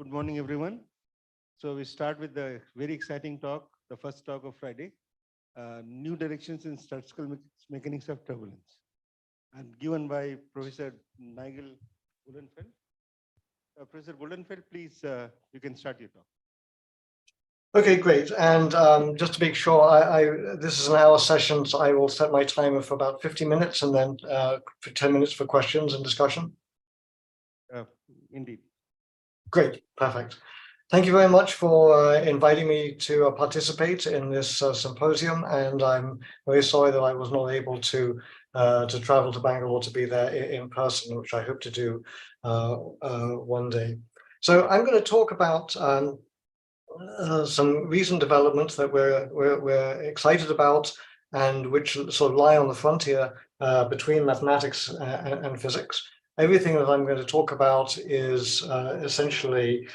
Good morning, everyone. So we start with the very exciting talk, the first talk of Friday, new directions in statistical mechanics of turbulence, and given by Professor Nigel Goldenfeld. Professor Goldenfeld, please, you can start your talk. Okay, great. And just to make sure, this is an hour session, so I will set my timer for about 50 minutes and then for 10 minutes for questions and discussion. Indeed. Great, perfect. Thank you very much for inviting me to participate in this symposium, and I'm very sorry that I was not able to travel to Bangalore to be there in person, which I hope to do one day. So I'm going to talk about some recent developments that we're excited about, and which sort of lie on the frontier between mathematics and physics. Everything that I'm going to talk about is essentially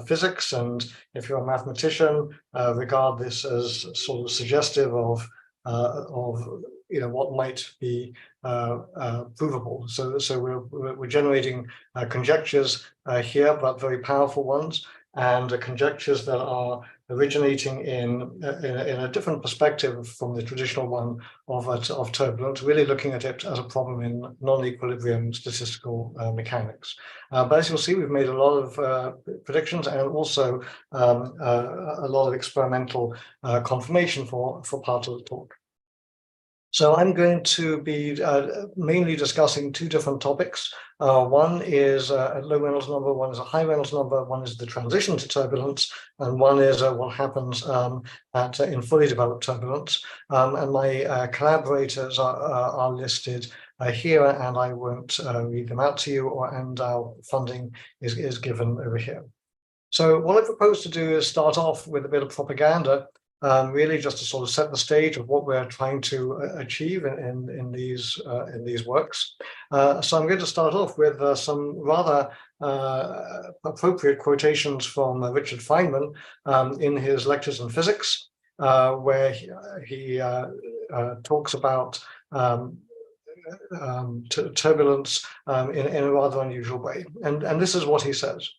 physics, and if you're a mathematician, regard this as sort of suggestive of what might be provable. So we're generating conjectures here, but very powerful ones, and conjectures that are originating in a different perspective from the traditional one of turbulence, really looking at it as a problem in non-equilibrium statistical mechanics. But as you'll see, we've made a lot of predictions and also a lot of experimental confirmation for part of the talk. So I'm going to be mainly discussing two different topics. One is a low Reynolds number, one is a high Reynolds number, one is the transition to turbulence, and one is what happens in fully developed turbulence. And my collaborators are listed here, and I won't read them out to you, and our funding is given over here. So what I propose to do is start off with a bit of propaganda, really just to sort of set the stage of what we're trying to achieve in these works. So I'm going to start off with some rather appropriate quotations from Richard Feynman in his lectures in physics, where he talks about turbulence in a rather unusual way. And this is what he says.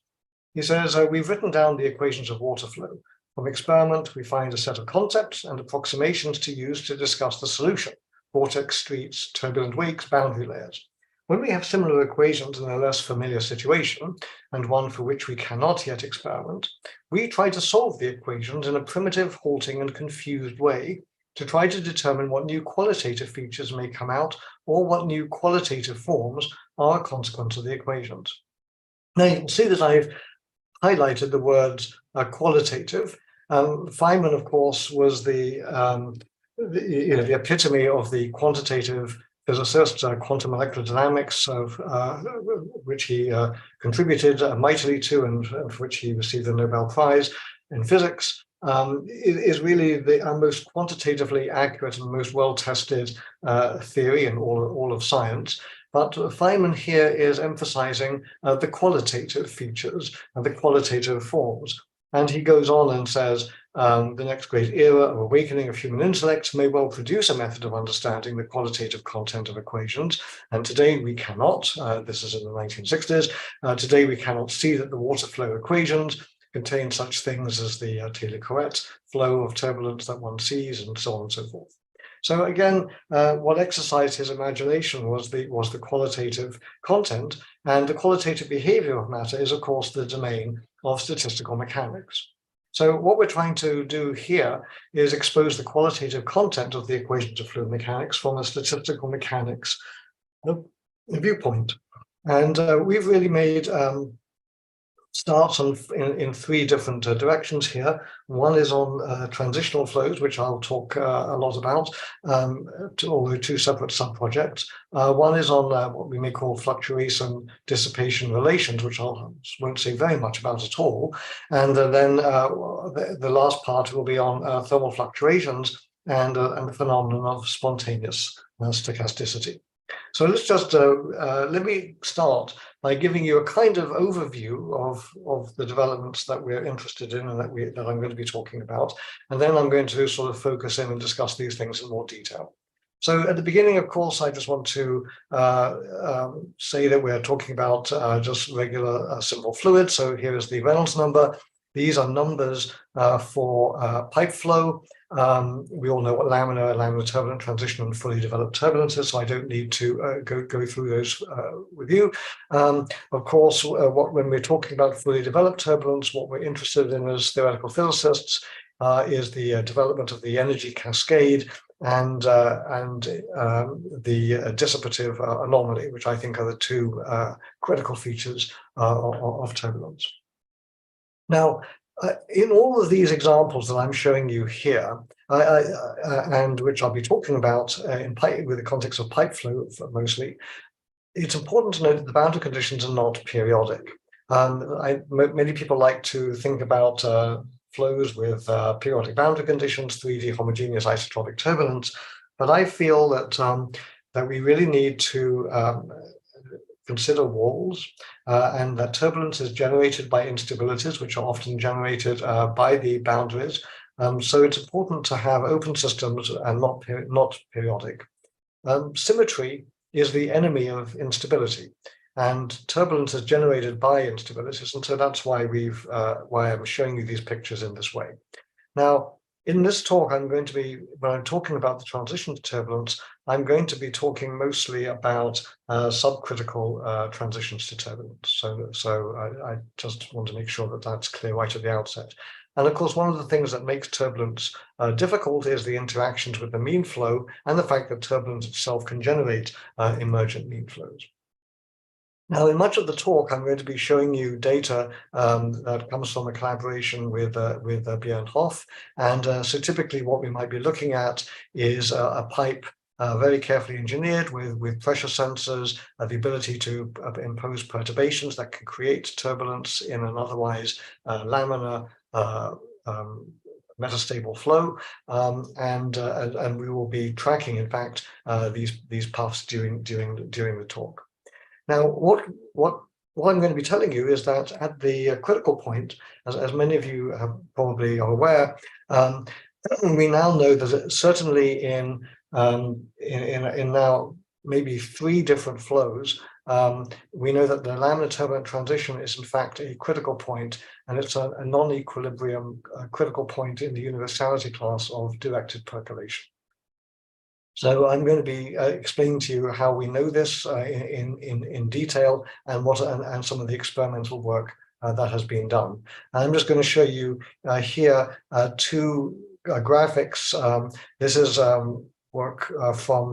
He says, we've written down the equations of water flow. From experiment, we find a set of concepts and approximations to use to discuss the solution: vortex, streets, turbulent wakes, boundary layers. When we have similar equations in a less familiar situation, and one for which we cannot yet experiment, we try to solve the equations in a primitive, halting, and confused way to try to determine what new qualitative features may come out, or what new qualitative forms are a consequence of the equations. Now you can see that I've highlighted the words qualitative. Feynman, of course, was the epitome of the quantitative physicist, quantum electrodynamics, of which he contributed mightily to, and for which he received the Nobel Prize in physics. Is really the most quantitatively accurate and most well-tested theory in all of science. But Feynman here is emphasizing the qualitative features and the qualitative forms. And he goes on and says, the next great era of awakening of human intellect may well produce a method of understanding the qualitative content of equations. And today we cannot, this is in the 1960s, today we cannot see that the water flow equations contain such things as the Taylor-Corrette flow of turbulence that one sees, and so on and so forth. So again, what exercised his imagination was the qualitative content, and the qualitative behavior of matter is, of course, the domain of statistical mechanics. So what we're trying to do here is expose the qualitative content of the equations of fluid mechanics from a statistical mechanics viewpoint. And we've really made starts in three different directions here. One is on transitional flows, which I'll talk a lot about, although two separate sub-projects. One is on what we may call fluctuation dissipation relations, which I won't say very much about at all. And then the last part will be on thermal fluctuations and the phenomenon of spontaneous stochasticity. So let's just, let me start by giving you a kind of overview of the developments that we're interested in and that I'm going to be talking about. And then I'm going to sort of focus in and discuss these things in more detail. So at the beginning, of course, I just want to say that we're talking about just regular simple fluid. So here is the Reynolds number. These are numbers for pipe flow. We all know what laminar turbulent transition, and fully developed turbulence is, so I don't need to go through those with you. Of course, when we're talking about fully developed turbulence, what we're interested in as theoretical physicists is the development of the energy cascade and the dissipative anomaly, which I think are the two critical features of turbulence. Now, in all of these examples that I'm showing you here, and which I'll be talking about with the context of pipe flow mostly, it's important to note that the boundary conditions are not periodic. Many people like to think about flows with periodic boundary conditions, 3D homogeneous isotropic turbulence, but I feel that that we really need to consider walls, and that turbulence is generated by instabilities, which are often generated by the boundaries. So it's important to have open systems and not periodic. Symmetry is the enemy of instability, and turbulence is generated by instabilities, and so that's why why I'm showing you these pictures in this way. Now, in this talk, when I'm talking about the transition to turbulence, I'm going to be talking mostly about subcritical transitions to turbulence. So I just want to make sure that that's clear right at the outset. And of course, one of the things that makes turbulence difficult is the interactions with the mean flow and the fact that turbulence itself can generate emergent mean flows. Now, in much of the talk, I'm going to be showing you data that comes from a collaboration with Björn Hoff. And so typically what we might be looking at is a pipe very carefully engineered with pressure sensors, the ability to impose perturbations that can create turbulence in an otherwise laminar metastable flow, and we will be tracking, in fact, these paths during the talk. Now, what I'm going to be telling you is that at the critical point, as many of you probably are aware, we now know that certainly in now maybe 3 different flows, we know that the laminar turbulent transition is in fact a critical point, and it's a non-equilibrium critical point in the universality class of directed percolation. So I'm going to be explaining to you how we know this in detail, and some of the experimental work that has been done. And I'm just going to show you here 2 graphics. This is work from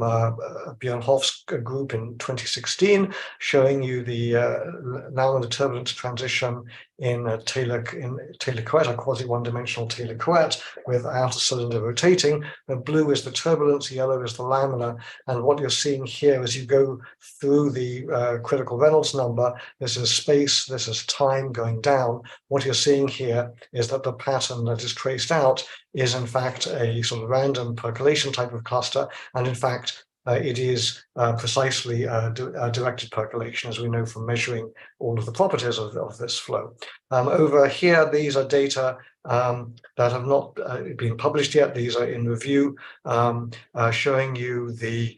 Björn Hoff's group in 2016, showing you the laminar turbulence transition in Taylor Couette, a quasi one-dimensional Taylor Couette with outer cylinder rotating. The blue is the turbulence, yellow is the laminar, and what you're seeing here as you go through the critical Reynolds number, this is space, this is time going down. What you're seeing here is that the pattern that is traced out is in fact a sort of random percolation type of cluster, and in fact it is precisely directed percolation, as we know from measuring all of the properties of this flow. Over here, these are data that have not been published yet. These are in review, showing you the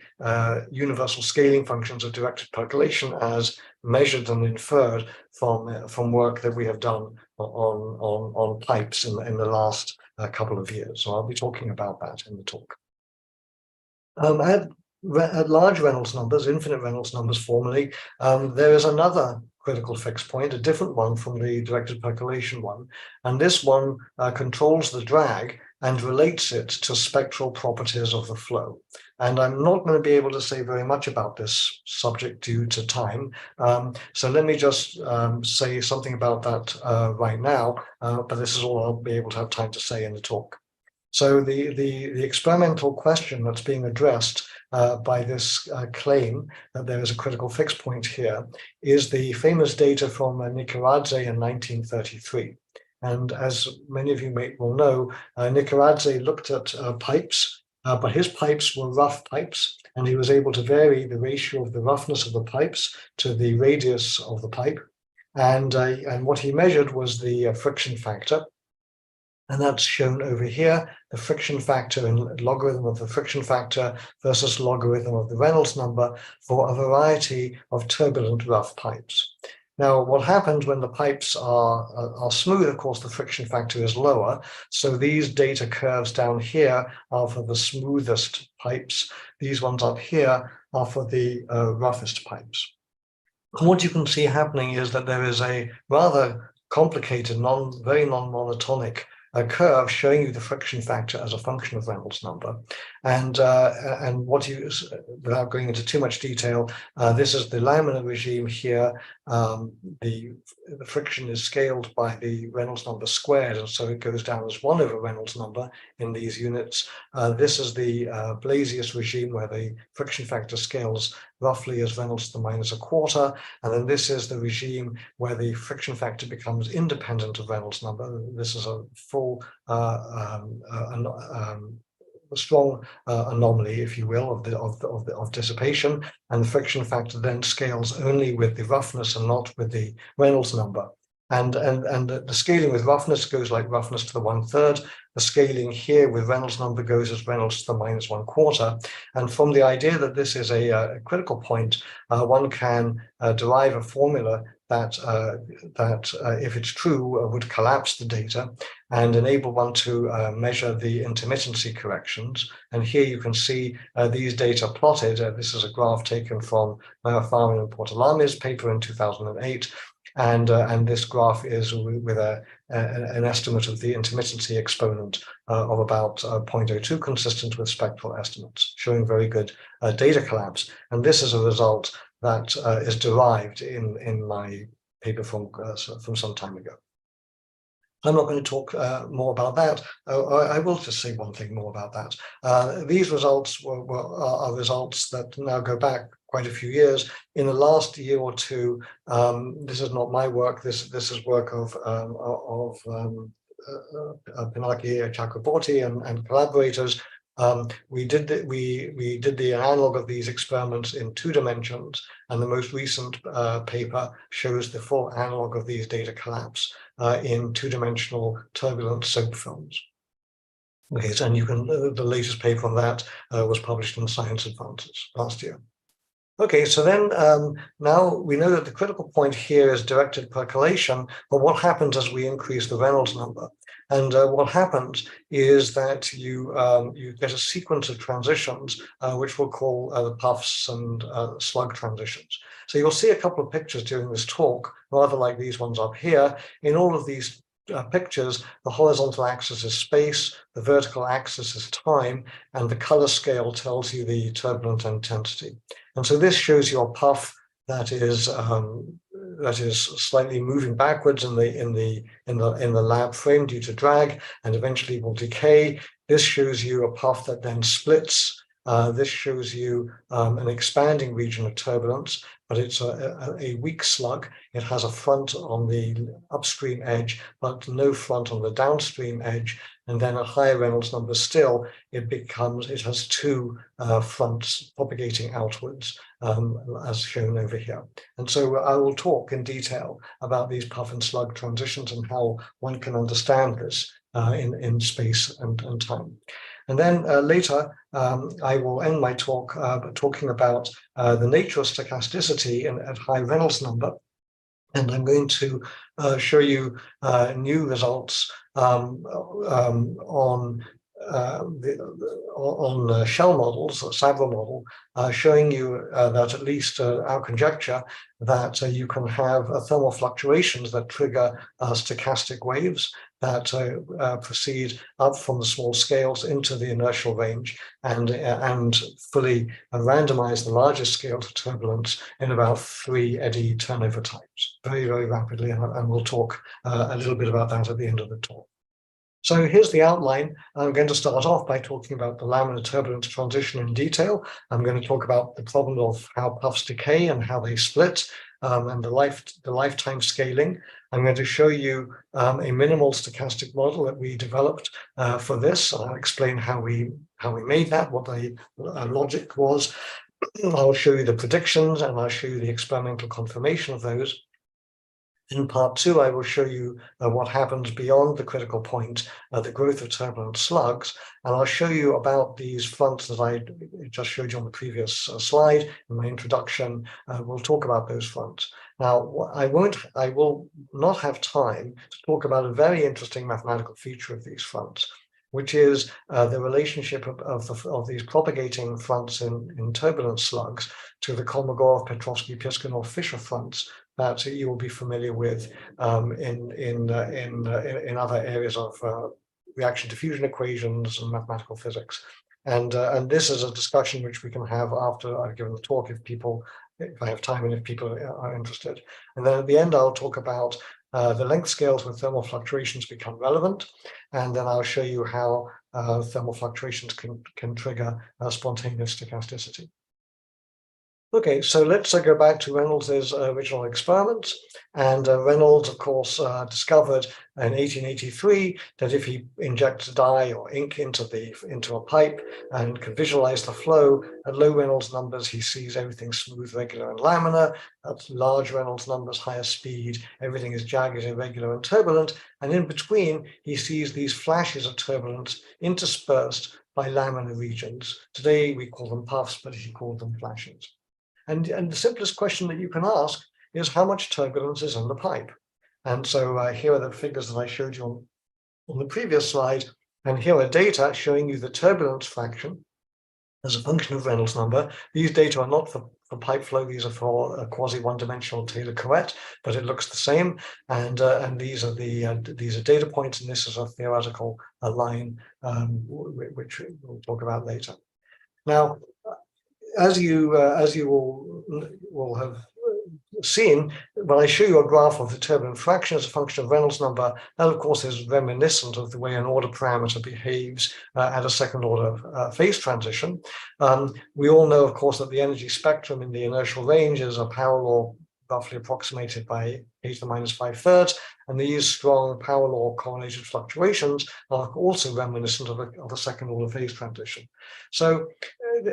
universal scaling functions of directed percolation as measured and inferred from work that we have done on pipes in the last couple of years. So I'll be talking about that in the talk. At large Reynolds numbers, infinite Reynolds numbers formally, there is another critical fixed point, a different one from the directed percolation one. And this one controls the drag and relates it to spectral properties of the flow. And I'm not going to be able to say very much about this subject due to time. So let me just say something about that right now, but this is all I'll be able to have time to say in the talk. So the experimental question that's being addressed by this claim that there is a critical fixed point here is the famous data from Nikaradze in 1933. And as many of you will know, Nikaradze looked at pipes, but his pipes were rough pipes, and he was able to vary the ratio of the roughness of the pipes to the radius of the pipe. And what he measured was the friction factor. And that's shown over here, the friction factor in logarithm of the friction factor versus logarithm of the Reynolds number for a variety of turbulent rough pipes. Now, what happens when the pipes are smooth, of course, the friction factor is lower. So these data curves down here are for the smoothest pipes. These ones up here are for the roughest pipes. And what you can see happening is that there is a rather complicated, very non-monotonic curve showing you the friction factor as a function of Reynolds number. And what you, without going into too much detail, this is the laminar regime here. The friction is scaled by the Reynolds number squared, and so it goes down as 1 over Reynolds number in these units. This is the Blasius regime where the friction factor scales roughly as Reynolds to the -1/4, and then this is the regime where the friction factor becomes independent of Reynolds number. This is a full strong anomaly, if you will, of dissipation, and the friction factor then scales only with the roughness and not with the Reynolds number. And the scaling with roughness goes like roughness to the 1/3. The scaling here with Reynolds number goes as Reynolds to the -1/4. And from the idea that this is a critical point, one can derive a formula that if it's true, would collapse the data and enable one to measure the intermittency corrections. And here you can see these data plotted. This is a graph taken from Farman and Portalami's paper in 2008. And this graph is with an estimate of the intermittency exponent of about 0.02, consistent with spectral estimates, showing very good data collapse. And this is a result that is derived in my paper from some time ago. I'm not going to talk more about that. I will just say one thing more about that. These results are results that now go back quite a few years. In the last year or two, this is not my work. This is work of Pinaki Chakraborty and collaborators. We did the analog of these experiments in 2 dimensions, and the most recent paper shows the full analog of these data collapse in 2-dimensional turbulent soap films. Okay, so, and you can the latest paper on that was published in Science Advances last year. Okay, so then now we know that the critical point here is directed percolation, but what happens as we increase the Reynolds number? And what happens is that you get a sequence of transitions, which we'll call the puffs and slug transitions. So you'll see a couple of pictures during this talk, rather like these ones up here. In all of these pictures, the horizontal axis is space, the vertical axis is time, and the color scale tells you the turbulent intensity. And so this shows you a puff that is slightly moving backwards in the lab frame due to drag, and eventually will decay. This shows you a puff that then splits. This shows you an expanding region of turbulence, but it's a weak slug. It has a front on the upstream edge, but no front on the downstream edge. And then a higher Reynolds number still, it has 2 fronts propagating outwards, as shown over here. And so I will talk in detail about these puff and slug transitions and how one can understand this in space and time. And then later, I will end my talk talking about the nature of stochasticity at high Reynolds number. And I'm going to show you new results on shell models, the Savre model, showing you that at least our conjecture that you can have thermal fluctuations that trigger stochastic waves that proceed up from the small scales into the inertial range and fully randomize the largest scale to turbulence in about 3 eddy turnover times, very, very rapidly. And we'll talk a little bit about that at the end of the talk. So here's the outline. I'm going to start off by talking about the laminar turbulence transition in detail. I'm going to talk about the problem of how puffs decay and how they split, and the lifetime scaling. I'm going to show you a minimal stochastic model that we developed for this. I'll explain how we made that, what the logic was. I'll show you the predictions, and I'll show you the experimental confirmation of those. In part 2, I will show you what happens beyond the critical point, the growth of turbulent slugs, and I'll show you about these fronts that I just showed you on the previous slide in my introduction. We'll talk about those fronts. Now, I will not have time to talk about a very interesting mathematical feature of these fronts, which is the relationship of these propagating fronts in turbulent slugs to the Kolmogorov, Petrovsky, Piskunov, Fischer fronts that you will be familiar with in other areas of reaction diffusion equations and mathematical physics. And this is a discussion which we can have after I've given the talk if I have time and if people are interested. And then at the end, I'll talk about the length scales when thermal fluctuations become relevant. And then I'll show you how thermal fluctuations can trigger spontaneous stochasticity. Okay, so let's go back to Reynolds's original experiments. And Reynolds, of course, discovered in 1883 that if he injects dye or ink into a pipe and can visualize the flow at low Reynolds numbers, he sees everything smooth, regular, and laminar. At large Reynolds numbers, higher speed, everything is jagged, irregular, and turbulent. And in between, he sees these flashes of turbulence interspersed by laminar regions. Today, we call them puffs, but he called them flashes. And the simplest question that you can ask is how much turbulence is in the pipe? And so here are the figures that I showed you on the previous slide. And here are data showing you the turbulence fraction as a function of Reynolds number. These data are not for pipe flow. These are for a quasi one-dimensional Taylor-Corrett, but it looks the same. And these are data points, and this is a theoretical line, which we'll talk about later. Now, as you will have seen, when I show you a graph of the turbulent fraction as a function of Reynolds number, that of course is reminiscent of the way an order parameter behaves at a second order phase transition. We all know, of course, that the energy spectrum in the inertial range is a power law roughly approximated by e to the minus 5/3, and these strong power law correlated fluctuations are also reminiscent of a second order phase transition. So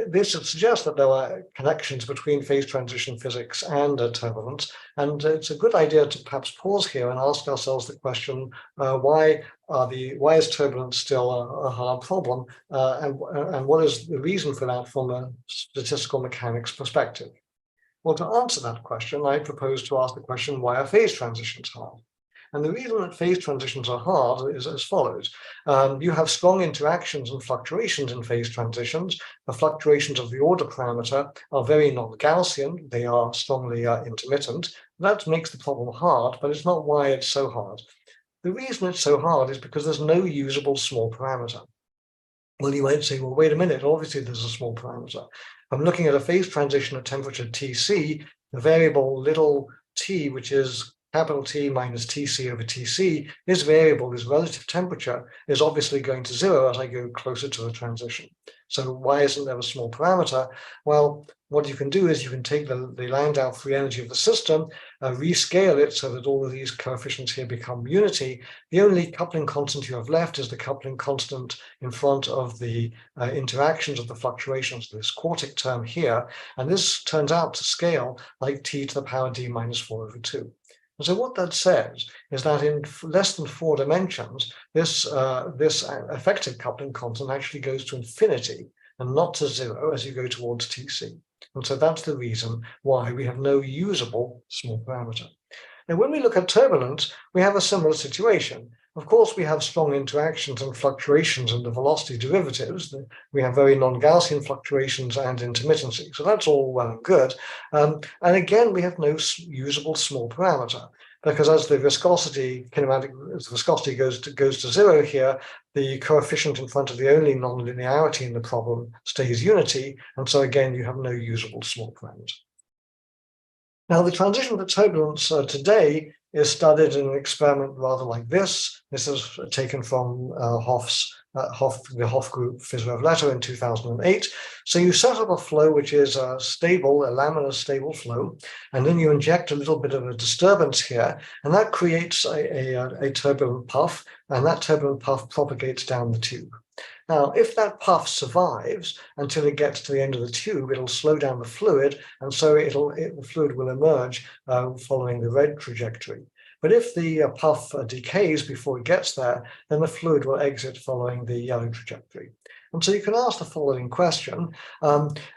this suggests that there are connections between phase transition physics and turbulence, and it's a good idea to perhaps pause here and ask ourselves the question: why is turbulence still a hard problem, and what is the reason for that from a statistical mechanics perspective? Well, to answer that question, I propose to ask the question: why are phase transitions hard? And the reason that phase transitions are hard is as follows. You have strong interactions and fluctuations in phase transitions. The fluctuations of the order parameter are very non-Gaussian. They are strongly intermittent. That makes the problem hard, but it's not why it's so hard. The reason it's so hard is because there's no usable small parameter. Well, you might say, well, wait a minute, obviously there's a small parameter. I'm looking at a phase transition at temperature Tc, the variable little t, which is capital T minus Tc over Tc, this variable, this relative temperature, is obviously going to zero as I go closer to the transition. So why isn't there a small parameter? Well, what you can do is you can take the Landau free energy of the system, rescale it so that all of these coefficients here become unity. The only coupling constant you have left is the coupling constant in front of the interactions of the fluctuations, this quartic term here, and this turns out to scale like t to the power d minus 4/2. And so what that says is that in less than 4 dimensions, this effective coupling constant actually goes to infinity and not to zero as you go towards Tc. And so that's the reason why we have no usable small parameter. Now, when we look at turbulence, we have a similar situation. Of course, we have strong interactions and fluctuations in the velocity derivatives. We have very non-Gaussian fluctuations and intermittency. So that's all well and good. And again, we have no usable small parameter, because as the viscosity goes to zero here, the coefficient in front of the only nonlinearity in the problem stays unity. And so again, you have no usable small parameter. Now, the transition to turbulence today is studied in an experiment rather like this. This is taken from the Hoff group Fizrev letter in 2008. So you set up a flow which is a laminar stable flow, and then you inject a little bit of a disturbance here, and that creates a turbulent puff, and that turbulent puff propagates down the tube. Now, if that puff survives until it gets to the end of the tube, it'll slow down the fluid, and so the fluid will emerge following the red trajectory. But if the puff decays before it gets there, then the fluid will exit following the yellow trajectory. And so you can ask the following question,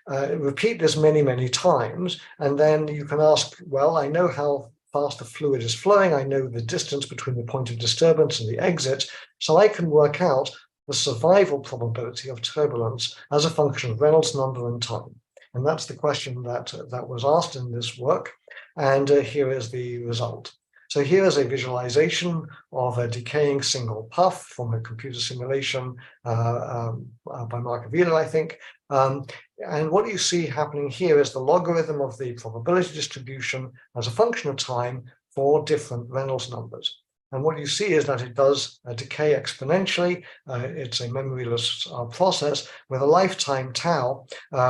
repeat this many, many times, and then you can ask, well, I know how fast the fluid is flowing, I know the distance between the point of disturbance and the exit, so I can work out the survival probability of turbulence as a function of Reynolds number and time. And that's the question that was asked in this work, and here is the result. So here is a visualization of a decaying single puff from a computer simulation by Mark Uriel, I think. And what you see happening here is the logarithm of the probability distribution as a function of time for different Reynolds numbers. And what you see is that it does decay exponentially. It's a memoryless process with a lifetime tau,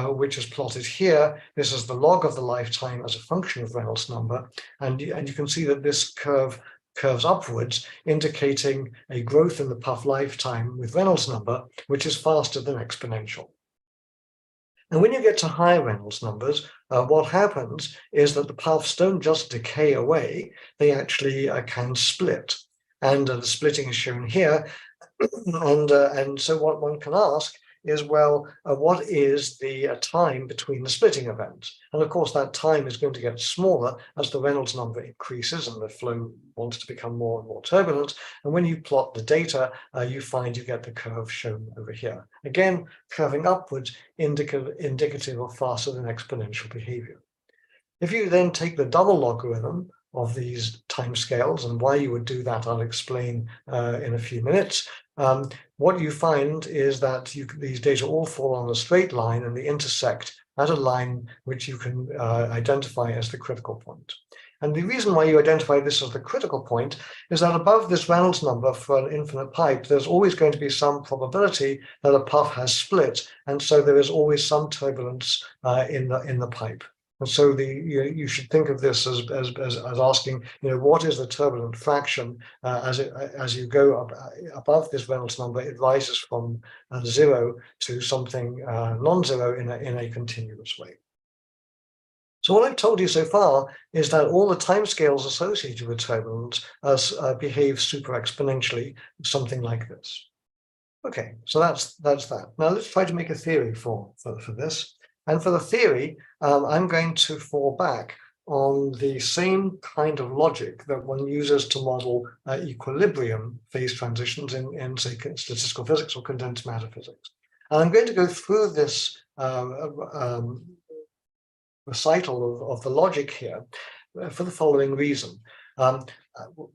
which is plotted here. This is the log of the lifetime as a function of Reynolds number. And you can see that this curve curves upwards, indicating a growth in the puff lifetime with Reynolds number, which is faster than exponential. And when you get to high Reynolds numbers, what happens is that the puffs don't just decay away, they actually can split. And the splitting is shown here. And so what one can ask is, well, what is the time between the splitting events? And of course, that time is going to get smaller as the Reynolds number increases and the flow wants to become more and more turbulent. And when you plot the data, you find you get the curve shown over here. Again, curving upwards, indicative of faster than exponential behavior. If you then take the double logarithm of these timescales, and why you would do that, I'll explain in a few minutes. What you find is that these data all fall on a straight line and they intersect at a line which you can identify as the critical point. And the reason why you identify this as the critical point is that above this Reynolds number for an infinite pipe, there's always going to be some probability that a puff has split, and so there is always some turbulence in the pipe. And so you should think of this as asking, what is the turbulent fraction as you go up above this Reynolds number? It rises from 0 to something non-zero in a continuous way. So what I've told you so far is that all the timescales associated with turbulence behave super exponentially, something like this. Okay, so that's that. Now let's try to make a theory for this. And for the theory, I'm going to fall back on the same kind of logic that one uses to model equilibrium phase transitions in say, statistical physics or condensed matter physics. And I'm going to go through this recital of the logic here for the following reason.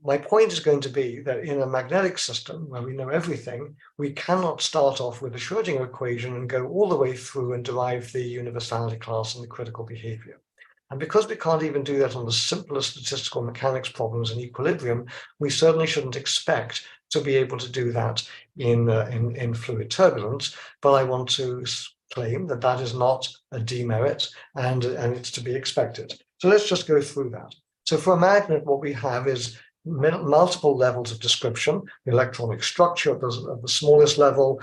My point is going to be that in a magnetic system where we know everything, we cannot start off with a Schrödinger equation and go all the way through and derive the universality class and the critical behavior. And because we can't even do that on the simplest statistical mechanics problems in equilibrium, we certainly shouldn't expect to be able to do that in fluid turbulence. But I want to claim that that is not a demerit and it's to be expected. So let's just go through that. So for a magnet, what we have is multiple levels of description, the electronic structure at the smallest level.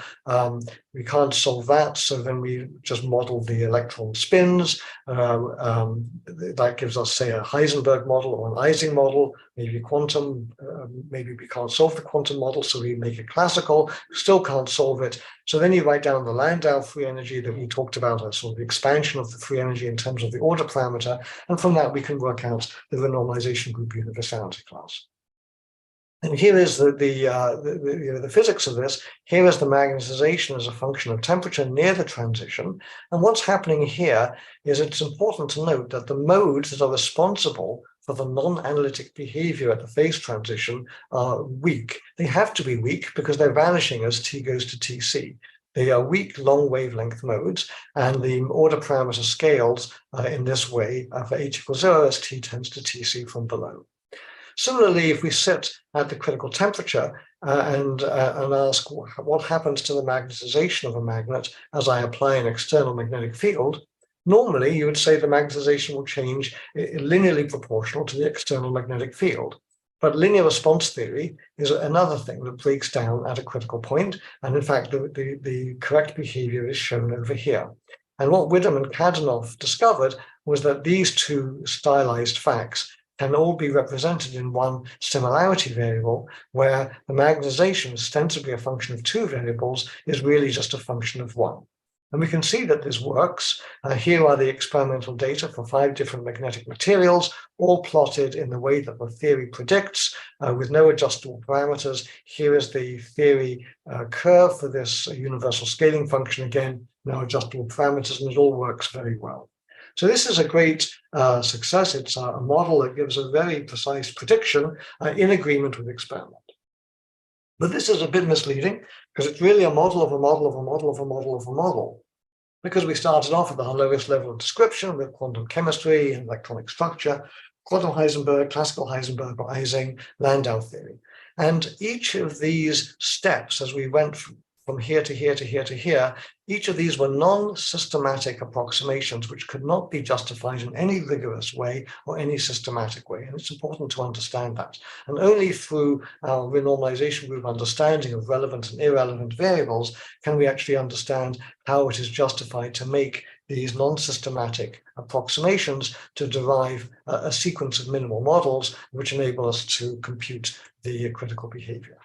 We can't solve that, so then we just model the electron spins. That gives us, say, a Heisenberg model or an Ising model, maybe quantum. Maybe we can't solve the quantum model, so we make it classical, still can't solve it. So then you write down the Landau free energy that we talked about, a sort of expansion of the free energy in terms of the order parameter, and from that we can work out the renormalization group universality class. And here is the physics of this. Here is the magnetization as a function of temperature near the transition. And what's happening here is it's important to note that the modes that are responsible for the non-analytic behavior at the phase transition are weak. They have to be weak because they're vanishing as t goes to tc. They are weak long wavelength modes, and the order parameter scales in this way for h equals 0 as t tends to tc from below. Similarly, if we sit at the critical temperature and ask what happens to the magnetization of a magnet as I apply an external magnetic field, normally you would say the magnetization will change linearly proportional to the external magnetic field. But linear response theory is another thing that breaks down at a critical point. And in fact, the correct behavior is shown over here. And what Widom and Kadanoff discovered was that these two stylized facts can all be represented in one similarity variable, where the magnetization, ostensibly a function of two variables, is really just a function of one. And we can see that this works. Here are the experimental data for 5 different magnetic materials, all plotted in the way that the theory predicts, with no adjustable parameters. Here is the theory curve for this universal scaling function. Again, no adjustable parameters, and it all works very well. So this is a great success. It's a model that gives a very precise prediction in agreement with experiment. But this is a bit misleading because it's really a model of a model of a model of a model of a model. Because we started off at the lowest level of description with quantum chemistry and electronic structure, quantum Heisenberg, classical Heisenberg, or Ising, Landau theory. And each of these steps, as we went from here to here to here to here, each of these were non-systematic approximations which could not be justified in any rigorous way or any systematic way. And it's important to understand that. And only through our renormalization group understanding of relevant and irrelevant variables can we actually understand how it is justified to make these non-systematic approximations to derive a sequence of minimal models which enable us to compute the critical behavior.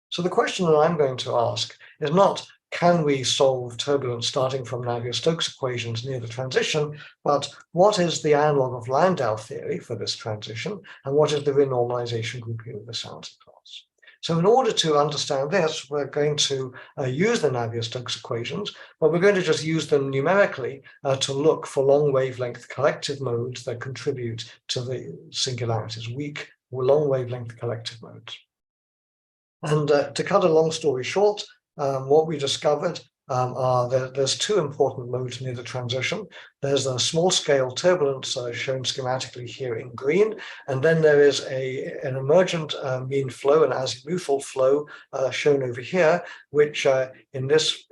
So the question that I'm going to ask is not, can we solve turbulence starting from Navier-Stokes equations near the transition, but what is the analog of Landau theory for this transition, and what is the renormalization group here of the Sounds class? So in order to understand this, we're going to use the Navier-Stokes equations, but we're going to just use them numerically to look for long wavelength collective modes that contribute to the singularities, weak or long wavelength collective modes. And to cut a long story short, what we discovered are that there's 2 important modes near the transition. There's a small-scale turbulence shown schematically here in green, and then there is an emergent mean flow, an azimuthal flow shown over here, which in this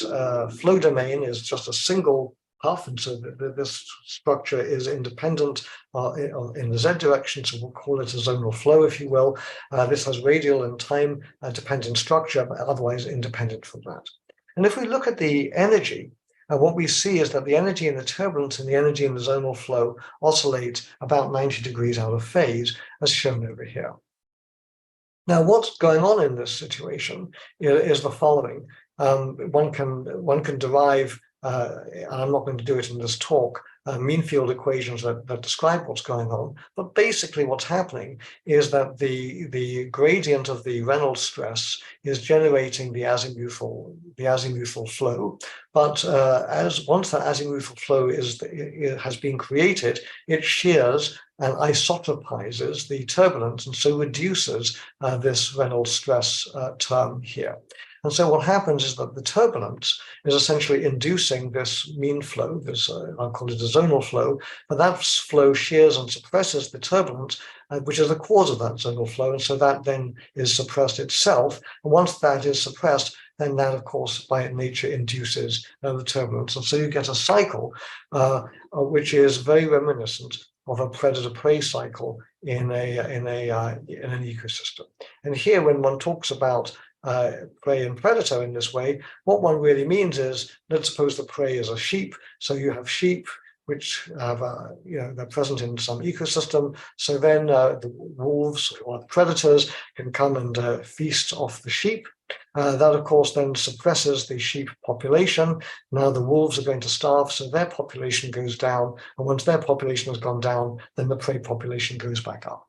flow domain is just a single puff, and so this structure is independent in the z direction, so we'll call it a zonal flow, if you will. This has radial and time dependent structure, but otherwise independent from that. And if we look at the energy, what we see is that the energy in the turbulence and the energy in the zonal flow oscillate about 90 degrees out of phase, as shown over here. Now, what's going on in this situation is the following. One can derive, and I'm not going to do it in this talk, mean field equations that describe what's going on. But basically what's happening is that the gradient of the Reynolds stress is generating the azimuthal flow. But once that azimuthal flow has been created, it shears and isotropizes the turbulence, and so reduces this Reynolds stress term here. And so what happens is that the turbulence is essentially inducing this mean flow, this I'll call it a zonal flow, but that flow shears and suppresses the turbulence, which is the cause of that zonal flow. And so that then is suppressed itself. And once that is suppressed, then that, of course, by nature induces the turbulence. And so you get a cycle which is very reminiscent of a predator-prey cycle in an ecosystem. And here, when one talks about prey and predator in this way, what one really means is, let's suppose the prey is a sheep. So you have sheep which have, they're present in some ecosystem. So then the wolves or the predators can come and feast off the sheep. That, of course, then suppresses the sheep population. Now the wolves are going to starve, so their population goes down. And once their population has gone down, then the prey population goes back up.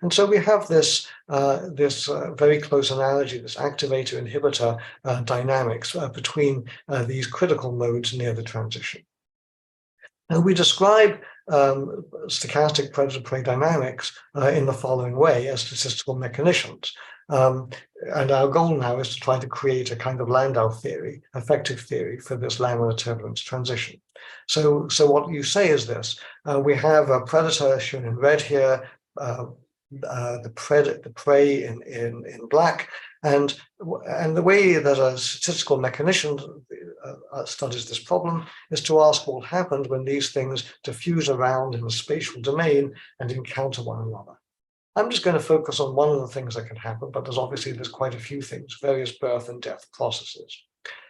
And so we have this very close analogy, this activator-inhibitor dynamics between these critical modes near the transition. And we describe stochastic predator-prey dynamics in the following way as statistical mechanicians. And our goal now is to try to create a kind of Landau theory, effective theory for this laminar turbulence transition. So what you say is this: we have a predator shown in red here, the prey in black, and the way that a statistical mechanician studies this problem is to ask what happened when these things diffuse around in a spatial domain and encounter one another. I'm just going to focus on one of the things that can happen, but there's quite a few things, various birth and death processes.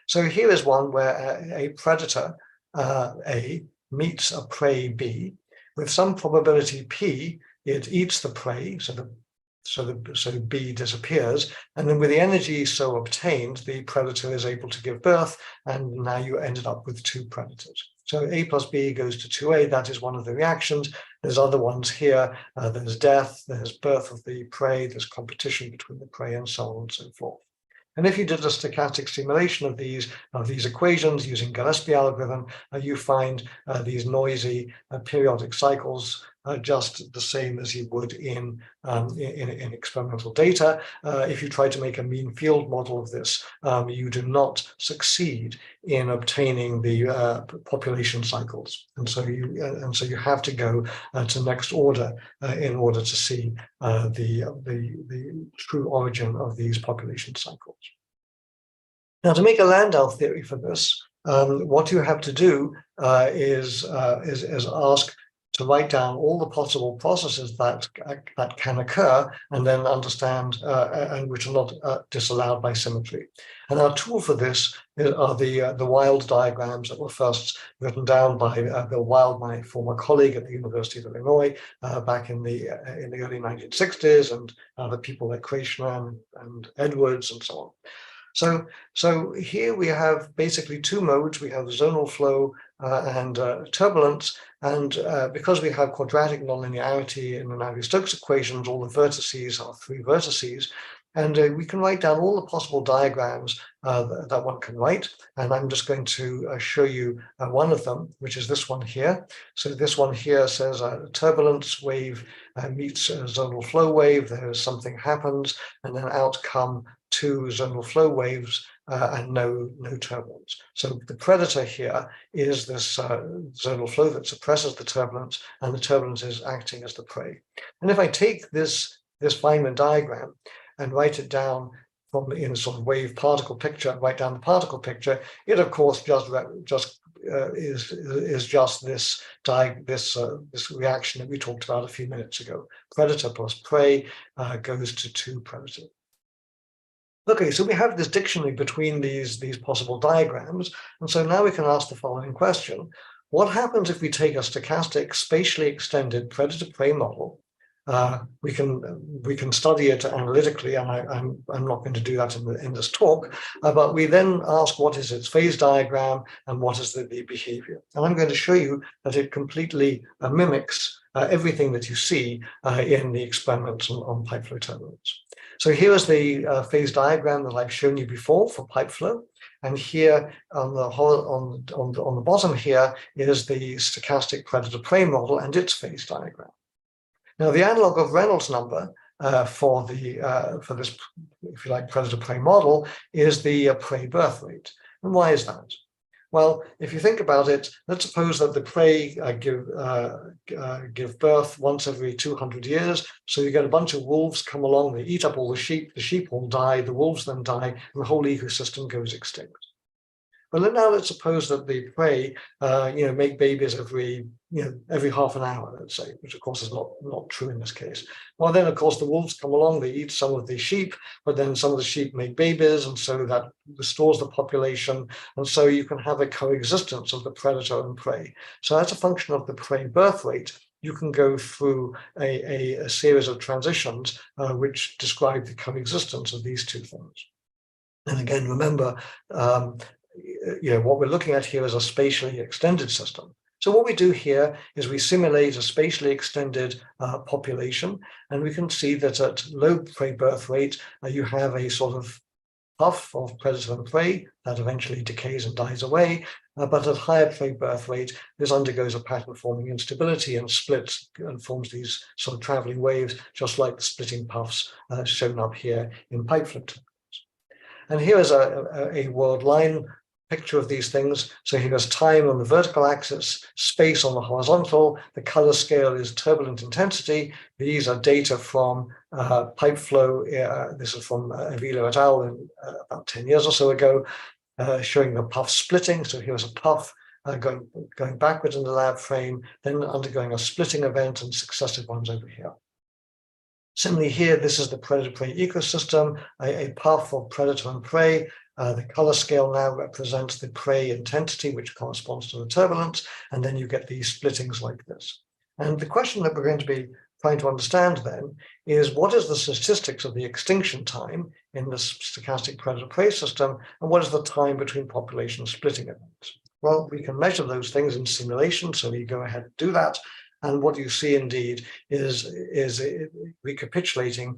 So here is one where a predator A meets a prey B with some probability P it eats the prey, so B disappears, and then with the energy so obtained, the predator is able to give birth, and now you ended up with two predators. So A plus B goes to 2A, that is one of the reactions. There's other ones here, there's death, there's birth of the prey, there's competition between the prey, and so on and so forth. And if you did a stochastic simulation of these equations using Gillespie algorithm, you find these noisy periodic cycles just the same as you would in experimental data. If you try to make a mean field model of this, you do not succeed in obtaining the population cycles, and so you have to go to next order in order to see the true origin of these population cycles. Now, to make a Landau theory for this, what you have to do is ask to write down all the possible processes that can occur, and then understand and which are not disallowed by symmetry. And our tool for this are the wild diagrams that were first written down by Bill Wild, my former colleague at the University of Illinois, back in the early 1960s, and other people like Krishnan and Edwards and so on. So here we have basically two modes. We have zonal flow and turbulence. And because we have quadratic nonlinearity in the Navier-Stokes equations, all the vertices are three vertices. And we can write down all the possible diagrams that one can write. And I'm just going to show you one of them, which is this one here. So this one here says a turbulence wave meets a zonal flow wave. There's something happens, and then out come two zonal flow waves and no turbulence. So the predator here is this zonal flow that suppresses the turbulence, and the turbulence is acting as the prey. And if I take this Feynman diagram and write it down from in a sort of wave particle picture, write down the particle picture, it of course is just this reaction that we talked about a few minutes ago. Predator plus prey goes to two predators. Okay, so we have this dictionary between these possible diagrams, and so now we can ask the following question: what happens if we take a stochastic, spatially extended predator-prey model? We can study it analytically, and I'm not going to do that in this talk. But we then ask what is its phase diagram and what is the behavior. And I'm going to show you that it completely mimics everything that you see in the experiments on pipe flow turbulence. So here is the phase diagram that I've shown you before for pipe flow. And here on the bottom here is the stochastic predator-prey model and its phase diagram. Now, the analog of Reynolds number for this, if you like, predator-prey model is the prey birth rate. And why is that? Well, if you think about it, let's suppose that the prey give birth once every 200 years. So you get a bunch of wolves come along, they eat up all the sheep all die, the wolves then die, and the whole ecosystem goes extinct. But now let's suppose that the prey, make babies every half an hour, let's say, which of course is not true in this case. Well, then of course the wolves come along, they eat some of the sheep, but then some of the sheep make babies, and so that restores the population, and so you can have a coexistence of the predator and prey. So as a function of the prey birth rate, you can go through a series of transitions which describe the coexistence of these two things. And again, remember, what we're looking at here is a spatially extended system. So what we do here is we simulate a spatially extended population, and we can see that at low prey birth rate, you have a sort of puff of predator and prey that eventually decays and dies away. But at higher prey birth rate, this undergoes a pattern-forming instability and splits and forms these sort of traveling waves, just like the splitting puffs shown up here in pipe flow turbulence. And here is a world line picture of these things. So here's time on the vertical axis, space on the horizontal. The color scale is turbulent intensity. These are data from pipe flow. This is from Avila et al. About 10 years or so ago, showing the puff splitting. So here's a puff going backwards in the lab frame, then undergoing a splitting event and successive ones over here. Similarly here, this is the predator-prey ecosystem, a puff of predator and prey. The color scale now represents the prey intensity, which corresponds to the turbulence, and then you get these splittings like this. And the question that we're going to be trying to understand then is what is the statistics of the extinction time in the stochastic predator-prey system, and what is the time between population splitting events? Well, we can measure those things in simulation, so we go ahead and do that. And what you see indeed is recapitulating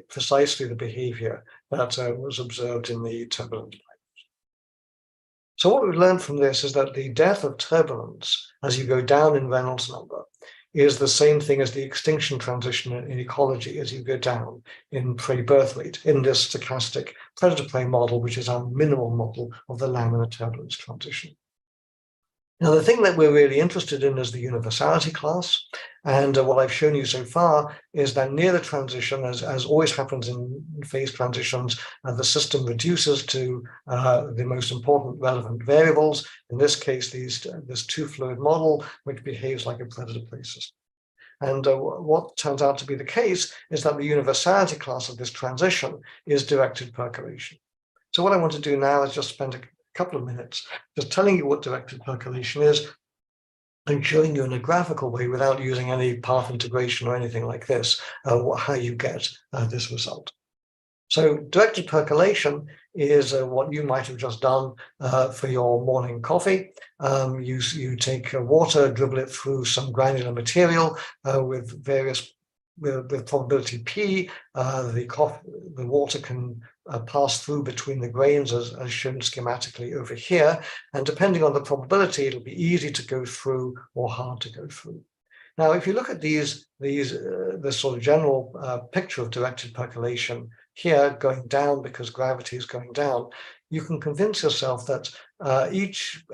precisely the behavior that was observed in the turbulent. So what we've learned from this is that the death of turbulence as you go down in Reynolds number is the same thing as the extinction transition in ecology as you go down in prey birth rate in this stochastic predator-prey model, which is our minimal model of the laminar turbulence transition. Now, the thing that we're really interested in is the universality class. And what I've shown you so far is that near the transition, as always happens in phase transitions, the system reduces to the most important relevant variables. In this case, this two-fluid model, which behaves like a predator-prey system. And what turns out to be the case is that the universality class of this transition is directed percolation. So what I want to do now is just spend a couple of minutes just telling you what directed percolation is and showing you in a graphical way without using any path integration or anything like this, how you get this result. So directed percolation is what you might have just done for your morning coffee. You take water, dribble it through some granular material with probability P. The water can pass through between the grains as shown schematically over here. And depending on the probability, it'll be easy to go through or hard to go through. Now, if you look at this sort of general picture of directed percolation here going down because gravity is going down, you can convince yourself that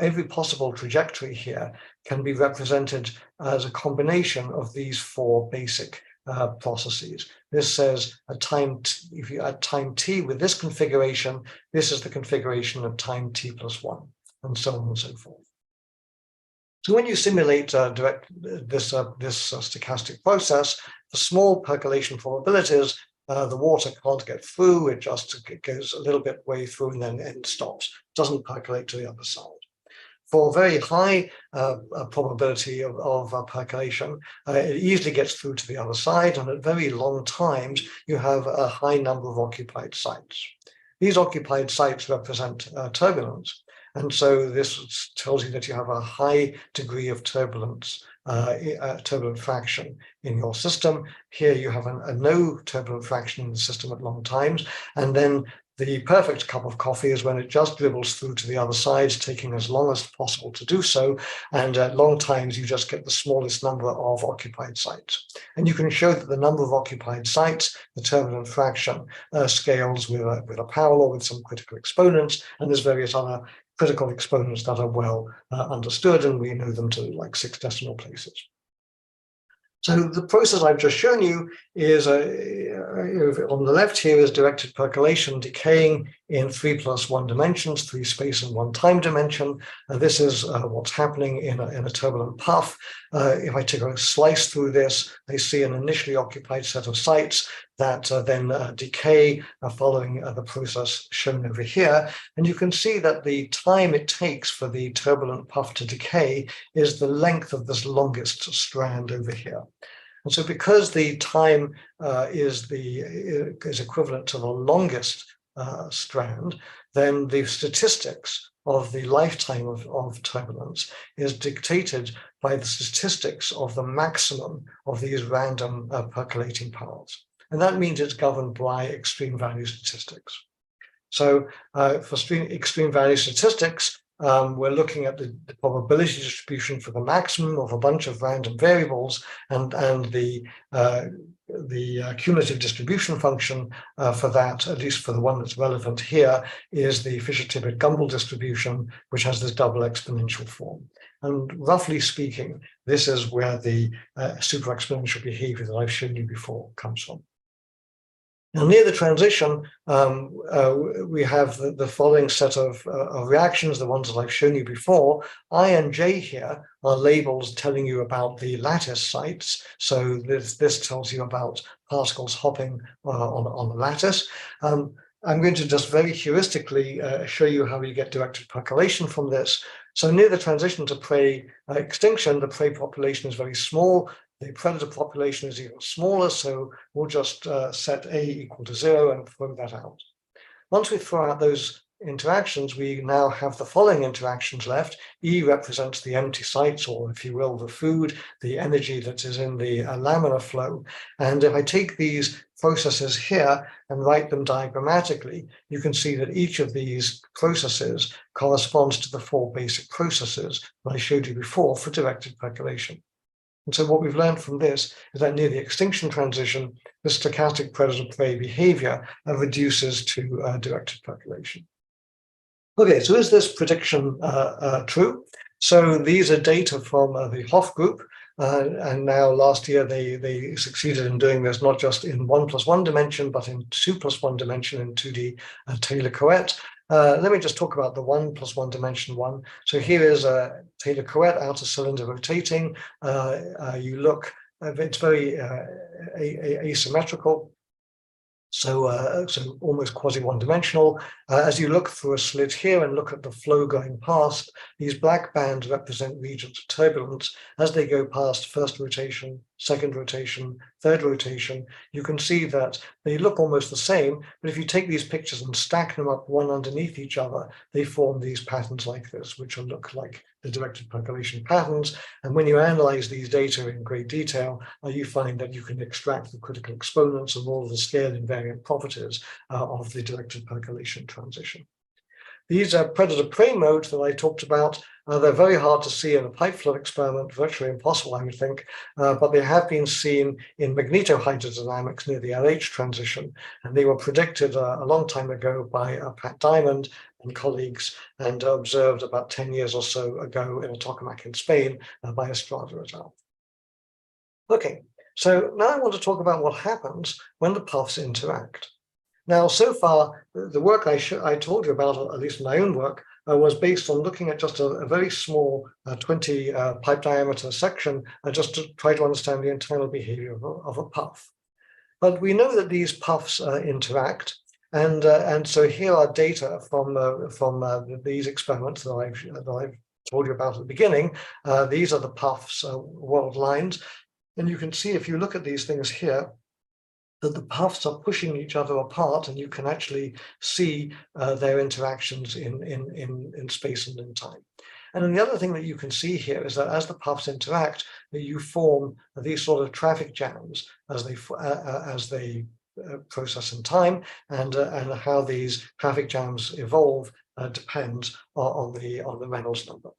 every possible trajectory here can be represented as a combination of these four basic processes. This says if you add time t with this configuration, this is the configuration of time t plus 1, and so on and so forth. So when you simulate this stochastic process, the small percolation probabilities, the water can't get through, it goes a little bit way through and then stops, doesn't percolate to the other side. For very high probability of percolation, it easily gets through to the other side, and at very long times, you have a high number of occupied sites. These occupied sites represent turbulence, and so this tells you that you have a high degree of turbulence, turbulent fraction in your system. Here you have a no turbulent fraction in the system at long times, and then the perfect cup of coffee is when it just dribbles through to the other side, taking as long as possible to do so. And at long times, you just get the smallest number of occupied sites. And you can show that the number of occupied sites, the turbulent fraction, scales with a power law with some critical exponents. And there's various other critical exponents that are well understood, and we know them to like 6 decimal places. So the process I've just shown you is, on the left here is directed percolation decaying in 3+1 dimensions, 3 space and 1 time dimension. This is what's happening in a turbulent puff. If I take a slice through this, I see an initially occupied set of sites that then decay following the process shown over here. And you can see that the time it takes for the turbulent puff to decay is the length of this longest strand over here. And so because the time is equivalent to the longest strand, then the statistics of the lifetime of turbulence is dictated by the statistics of the maximum of these random percolating paths. And that means it's governed by extreme value statistics. So for extreme value statistics, we're looking at the probability distribution for the maximum of a bunch of random variables, and the cumulative distribution function for that, at least for the one that's relevant here, is the Fisher-Tibbett-Gumbel distribution, which has this double exponential form. And roughly speaking, this is where the super exponential behavior that I've shown you before comes from. Now, near the transition, we have the following set of reactions, the ones that I've shown you before. I and J here are labels telling you about the lattice sites. So this tells you about particles hopping on the lattice. I'm going to just very heuristically show you how you get directed percolation from this. So near the transition to prey extinction, the prey population is very small. The predator population is even smaller, so we'll just set A equal to 0 and throw that out. Once we throw out those interactions, we now have the following interactions left. E represents the empty sites, or if you will, the food, the energy that is in the laminar flow. And if I take these processes here and write them diagrammatically, you can see that each of these processes corresponds to the 4 basic processes that I showed you before for directed percolation. And so what we've learned from this is that near the extinction transition, the stochastic predator-prey behavior reduces to directed percolation. Okay, so is this prediction true? So these are data from the Hoff group, and now last year they succeeded in doing this not just in 1+1 dimension, but in 2+1 dimension in 2D Taylor-Coët. Let me just talk about the 1+1 dimension one. So here is a Taylor-Coët outer cylinder rotating. You look, it's very asymmetrical. So, so almost quasi one-dimensional. As you look through a slit here and look at the flow going past, these black bands represent regions of turbulence. As they go past first rotation, second rotation, third rotation, you can see that they look almost the same, but if you take these pictures and stack them up one underneath each other, they form these patterns like this, which will look like the directed percolation patterns. And when you analyze these data in great detail, you find that you can extract the critical exponents of all the scale invariant properties of the directed percolation transition. These predator-prey modes that I talked about, they're very hard to see in a pipe flow experiment, virtually impossible, I would think, but they have been seen in magnetohydrodynamics near the LH transition, and they were predicted a long time ago by Pat Diamond and colleagues, and observed about 10 years or so ago in a tokamak in Spain by Estrada et al. Okay, so now I want to talk about what happens when the puffs interact. Now, so far, the work I told you about, at least my own work, was based on looking at just a very small 20 pipe diameter section, just to try to understand the internal behavior of a puff. But we know that these puffs interact, and so here are data from these experiments that I've told you about at the beginning. These are the puffs world lines, and you can see if you look at these things here, that the puffs are pushing each other apart, and you can actually see their interactions in space and in time. And then the other thing that you can see here is that as the puffs interact, you form these sort of traffic jams as they process in time, and how these traffic jams evolve depends on the Reynolds number.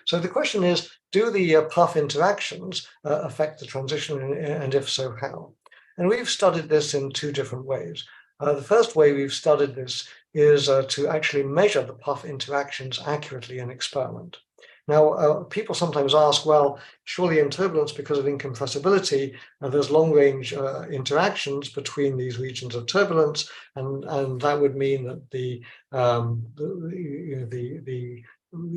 So the question is, do the puff interactions affect the transition, and if so, how? And we've studied this in 2 different ways. The first way we've studied this is to actually measure the puff interactions accurately in experiment. Now, people sometimes ask, well, surely in turbulence, because of incompressibility, there's long-range interactions between these regions of turbulence, and that would mean that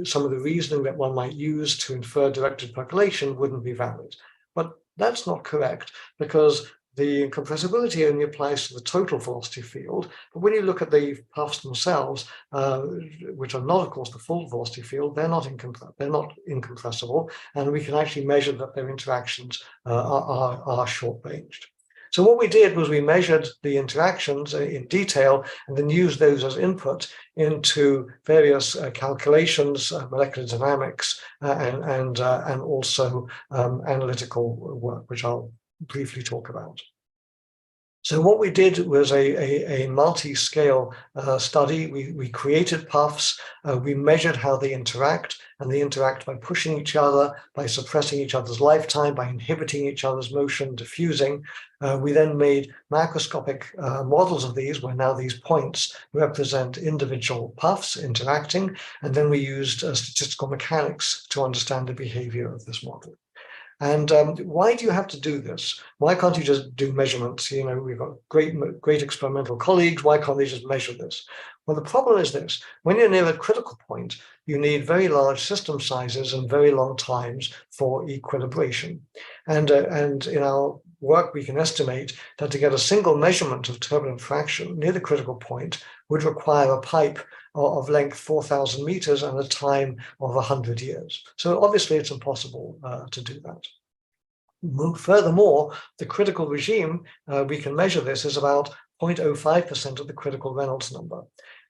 some of the reasoning that one might use to infer directed percolation wouldn't be valid. But that's not correct, because the incompressibility only applies to the total velocity field, but when you look at the puffs themselves, which are not, of course, the full velocity field, they're not incompressible, and we can actually measure that their interactions are short-ranged. So what we did was we measured the interactions in detail, and then used those as input into various calculations, molecular dynamics, and also analytical work, which I'll briefly talk about. So what we did was a multi-scale study. We created puffs, we measured how they interact, and they interact by pushing each other, by suppressing each other's lifetime, by inhibiting each other's motion, diffusing. We then made macroscopic models of these, where now these points represent individual puffs interacting, and then we used statistical mechanics to understand the behavior of this model. And why do you have to do this? Why can't you just do measurements? You know, we've got great experimental colleagues. Why can't they just measure this? Well, the problem is this: when you're near a critical point, you need very large system sizes and very long times for equilibration. And in our work, we can estimate that to get a single measurement of turbulent fraction near the critical point would require a pipe of length 4,000 meters and a time of 100 years. So obviously it's impossible to do that. Furthermore, the critical regime, we can measure this, is about 0.05% of the critical Reynolds number.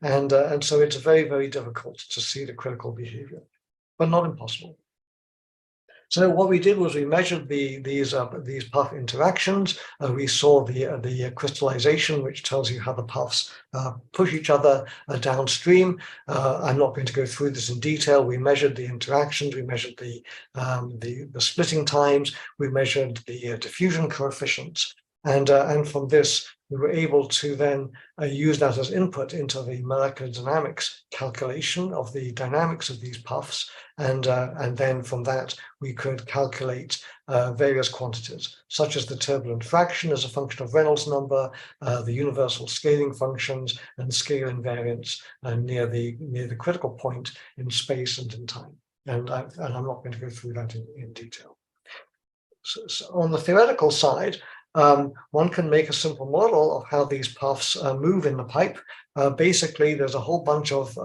And so it's very, very difficult to see the critical behavior, but not impossible. So what we did was we measured these puff interactions. We saw the crystallization, which tells you how the puffs push each other downstream. I'm not going to go through this in detail. We measured the interactions. We measured the splitting times. We measured the diffusion coefficients. And from this, we were able to then use that as input into the molecular dynamics calculation of the dynamics of these puffs. And then from that, we could calculate various quantities, such as the turbulent fraction as a function of Reynolds number, the universal scaling functions, and scale invariance near the critical point in space and in time. And I'm not going to go through that in detail. So on the theoretical side, one can make a simple model of how these puffs move in the pipe. Basically, there's a whole bunch of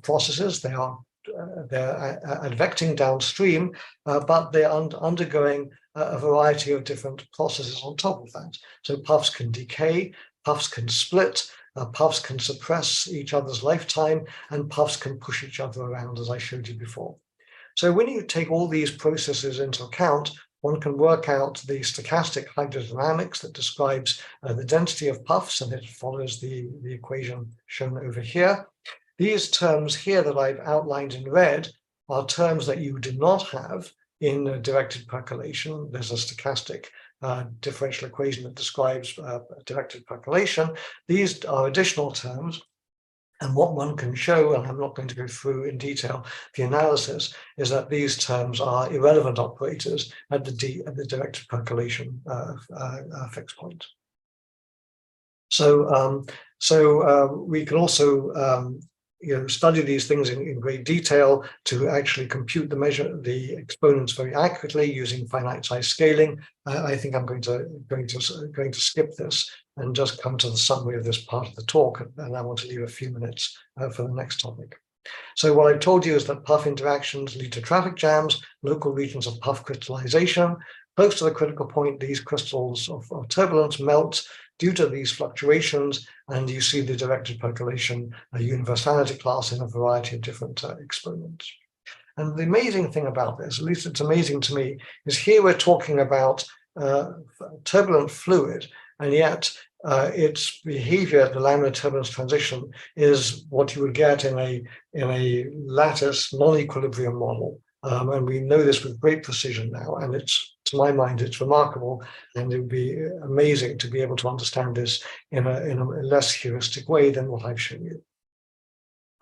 processes. They're advecting downstream, but they're undergoing a variety of different processes on top of that. So puffs can decay, puffs can split, puffs can suppress each other's lifetime, and puffs can push each other around, as I showed you before. So when you take all these processes into account, one can work out the stochastic hydrodynamics that describes the density of puffs, and it follows the equation shown over here. These terms here that I've outlined in red are terms that you do not have in directed percolation. There's a stochastic differential equation that describes directed percolation. These are additional terms. And what one can show, and I'm not going to go through in detail the analysis, is that these terms are irrelevant operators at the directed percolation fixed point. So we can also study these things in great detail to actually compute the exponents very accurately using finite size scaling. I think I'm going to skip this and just come to the summary of this part of the talk, and I want to leave a few minutes for the next topic. So what I've told you is that puff interactions lead to traffic jams, local regions of puff crystallization. Close to the critical point, these crystals of turbulence melt due to these fluctuations, and you see the directed percolation universality class in a variety of different exponents. And the amazing thing about this, at least it's amazing to me, is here we're talking about turbulent fluid, and yet its behavior at the laminar turbulence transition is what you would get in a lattice non-equilibrium model. And we know this with great precision now, and it's, to my mind, it's remarkable, and it would be amazing to be able to understand this in a less heuristic way than what I've shown you.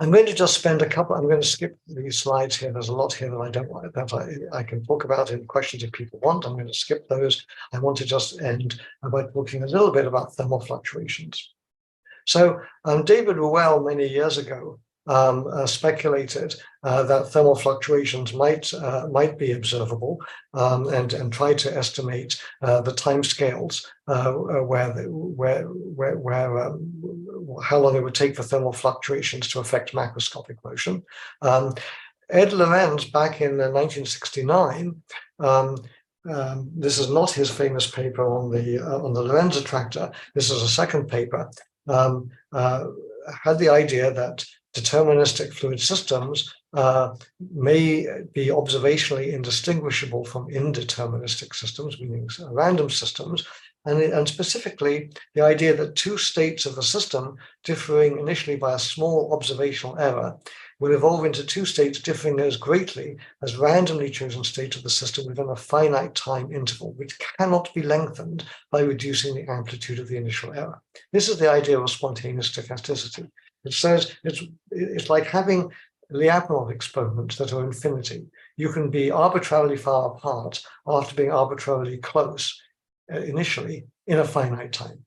I'm going to just spend I'm going to skip these slides here. There's a lot here that I can talk about in questions if people want. I'm going to skip those. I want to just end by talking a little bit about thermal fluctuations. So David Uriel, many years ago, speculated that thermal fluctuations might be observable, and tried to estimate the time scales how long it would take for thermal fluctuations to affect macroscopic motion. Ed Lorenz, back in 1969, this is not his famous paper on the Lorenz attractor. This is a second paper. Had the idea that deterministic fluid systems may be observationally indistinguishable from indeterministic systems, meaning random systems, and specifically the idea that two states of the system differing initially by a small observational error will evolve into two states differing as greatly as randomly chosen states of the system within a finite time interval, which cannot be lengthened by reducing the amplitude of the initial error. This is the idea of spontaneous stochasticity. It says it's like having Lyapunov exponents that are infinity. You can be arbitrarily far apart after being arbitrarily close initially in a finite time.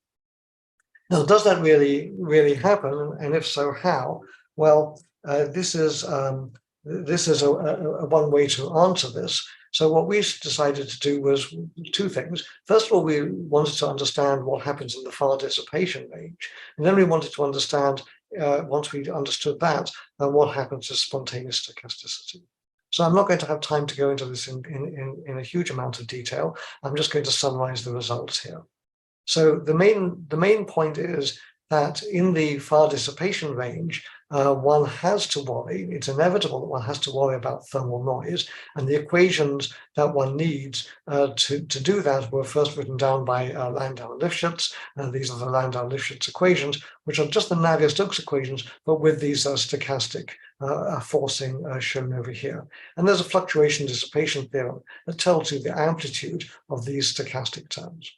Now, does that really happen? And if so, how? Well, this is a one way to answer this. So what we decided to do was two things. First of all, we wanted to understand what happens in the far dissipation range. And then we wanted to understand, once we understood that, what happens to spontaneous stochasticity. So I'm not going to have time to go into this in a huge amount of detail. I'm just going to summarize the results here. So the main point is that in the far dissipation range, one has to worry, it's inevitable that one has to worry about thermal noise, and the equations that one needs to do that were first written down by Landau and Lifshitz. These are the Landau-Lifshitz equations, which are just the Navier-Stokes equations, but with these stochastic forcing shown over here. And there's a fluctuation dissipation theorem that tells you the amplitude of these stochastic terms.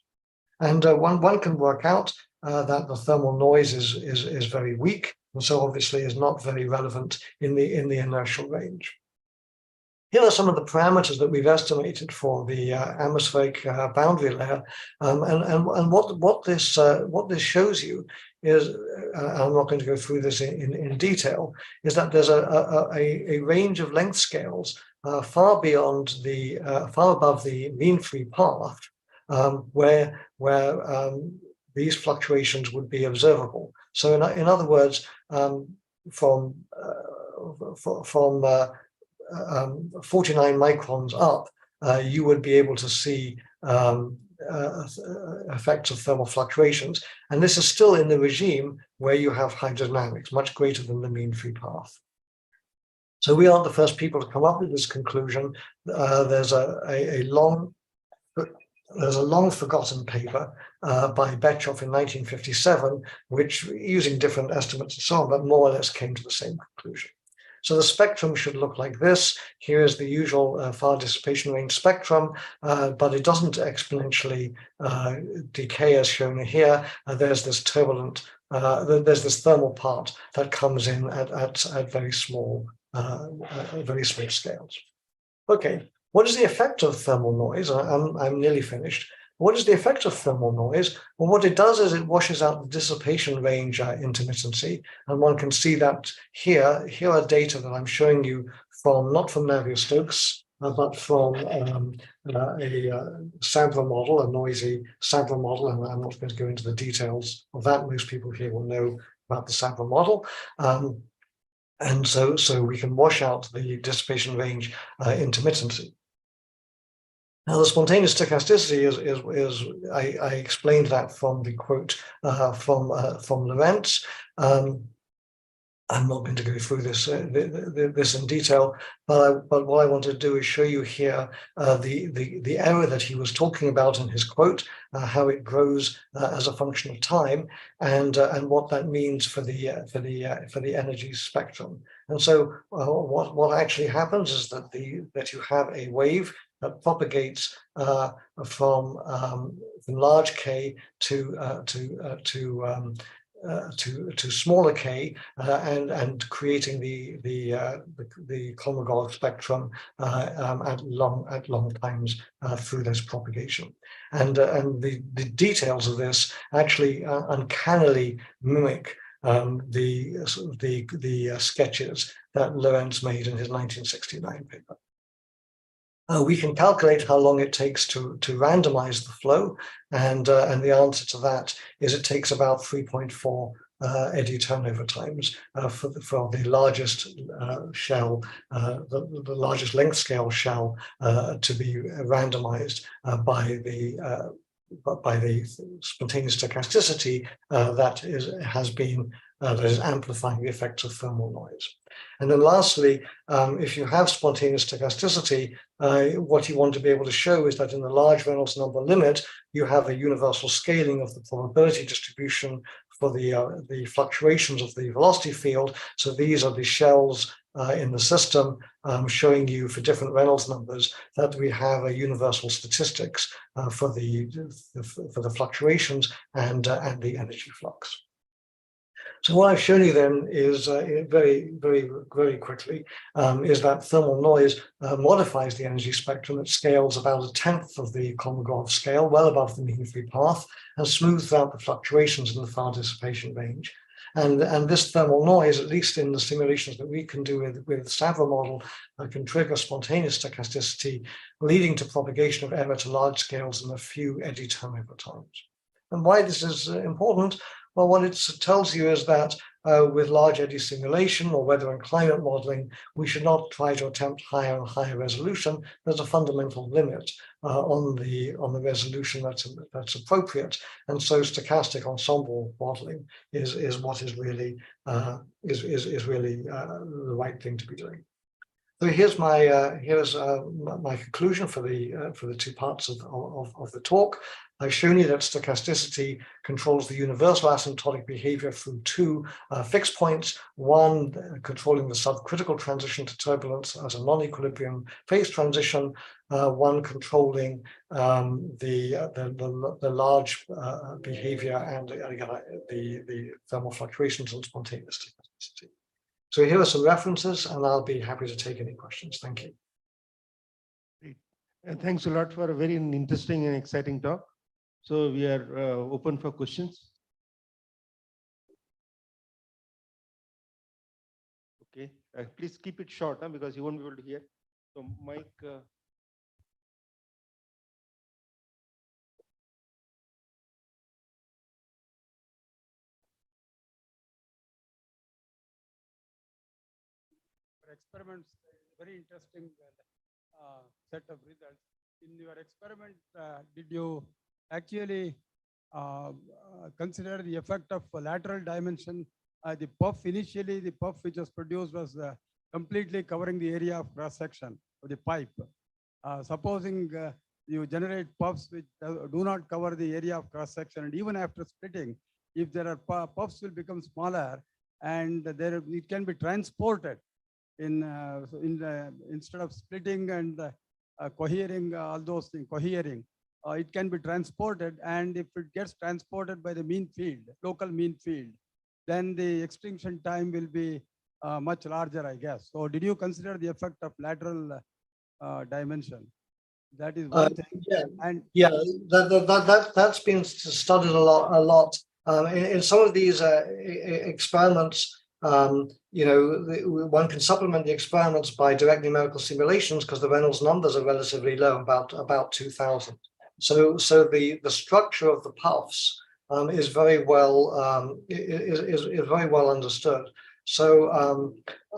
And one can work out that the thermal noise is very weak, and so obviously is not very relevant in the inertial range. Here are some of the parameters that we've estimated for the atmospheric boundary layer, and what this shows you is, I'm not going to go through this in detail, is that there's a range of length scales far above the mean free path, where these fluctuations would be observable. So in other words, from 49 microns up, you would be able to see effects of thermal fluctuations. And this is still in the regime where you have hydrodynamics, much greater than the mean free path. So we aren't the first people to come up with this conclusion. There's a long forgotten paper by Betchoff in 1957, which, using different estimates and so on, but more or less came to the same conclusion. So the spectrum should look like this. Here is the usual far dissipation range spectrum, but it doesn't exponentially decay as shown here. There's this turbulent, there's this thermal part that comes in at very small scales. Okay. What is the effect of thermal noise? I'm nearly finished. What is the effect of thermal noise? Well, what it does is it washes out the dissipation range intermittency, and one can see that here. Here are data that I'm showing you from, not from Navier-Stokes, but from a sampler model, a noisy sampler model, and I'm not going to go into the details of that. Most people here will know about the sampler model. And so we can wash out the dissipation range intermittency. Now, the spontaneous stochasticity is I explained that from the quote from Lorentz. I'm not going to go through this in detail, but what I want to do is show you here the error that he was talking about in his quote, how it grows as a function of time, and what that means for the energy spectrum. And so what actually happens is that you have a wave that propagates from large K to smaller K, and creating the Kolmogorov spectrum at long times through this propagation. And the details of this actually uncannily mimic the sketches that Lorentz made in his 1969 paper. We can calculate how long it takes to randomize the flow, and the answer to that is it takes about 3.4 eddy turnover times for the largest shell, the largest length scale shell to be randomized by the spontaneous stochasticity that is amplifying the effects of thermal noise. And then lastly, if you have spontaneous stochasticity, what you want to be able to show is that in the large Reynolds number limit, you have a universal scaling of the probability distribution for the fluctuations of the velocity field. So these are the shells in the system showing you for different Reynolds numbers that we have a universal statistics for the fluctuations and the energy flux. So what I've shown you then is very, very, very quickly is that thermal noise modifies the energy spectrum at scales about 1/10 of the Kolmogorov scale, well above the mean free path, and smooths out the fluctuations in the far dissipation range. And this thermal noise, at least in the simulations that we can do with the Savra model, can trigger spontaneous stochasticity, leading to propagation of error to large scales in a few eddy turnover times. And why this is important? Well, what it tells you is that with large eddy simulation or weather and climate modeling, we should not try to attempt higher and higher resolution. There's a fundamental limit on the resolution that's appropriate, and so stochastic ensemble modeling is what is really the right thing to be doing. So here's my conclusion for the two parts of the talk. I've shown you that stochasticity controls the universal asymptotic behavior through two fixed points: one controlling the subcritical transition to turbulence as a non-equilibrium phase transition, one controlling the large behavior and the thermal fluctuations and spontaneous stochasticity. So here are some references, and I'll be happy to take any questions. Thank you. Great. And thanks a lot for a very interesting and exciting talk. So we are open for questions. Okay, please keep it short, because you won't be able to hear. So Mike. Experiments, very interesting set of results. In your experiment, did you actually consider the effect of lateral dimension? The puff, initially the puff which was produced was completely covering the area of cross section of the pipe. Supposing you generate puffs which do not cover the area of cross section, and even after splitting, if there are puffs will become smaller, and it can be transported instead of splitting and cohering, all those things, it can be transported, and if it gets transported by the mean field, local mean field, then the extinction time will be much larger, I guess. So did you consider the effect of lateral dimension? That is one thing. Yeah, and yeah, that's been studied a lot. In some of these experiments, one can supplement the experiments by direct numerical simulations because the Reynolds numbers are relatively low, about 2,000. So the structure of the puffs is very well very well understood. So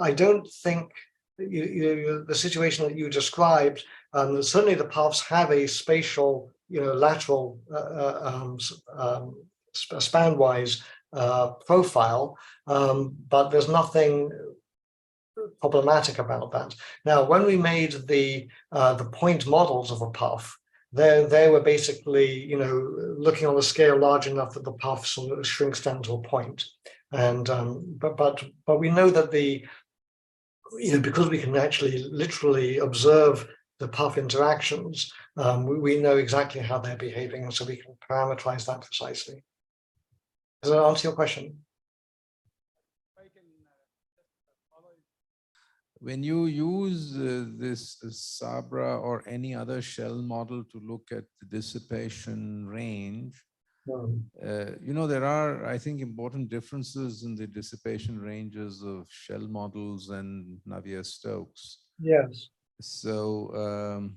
I don't think the situation that you described. Certainly, the puffs have a spatial, lateral span-wise profile, but there's nothing problematic about that. Now, when we made the point models of a puff, they were basically, looking on a scale large enough that the puff sort of shrinks down to a point. And but we know that because we can actually literally observe the puff interactions, we know exactly how they're behaving, and so we can parameterize that precisely. Does that answer your question? When you use this Sabra or any other shell model to look at the dissipation range, there are, I think, important differences in the dissipation ranges of shell models and Navier-Stokes. Yes. So,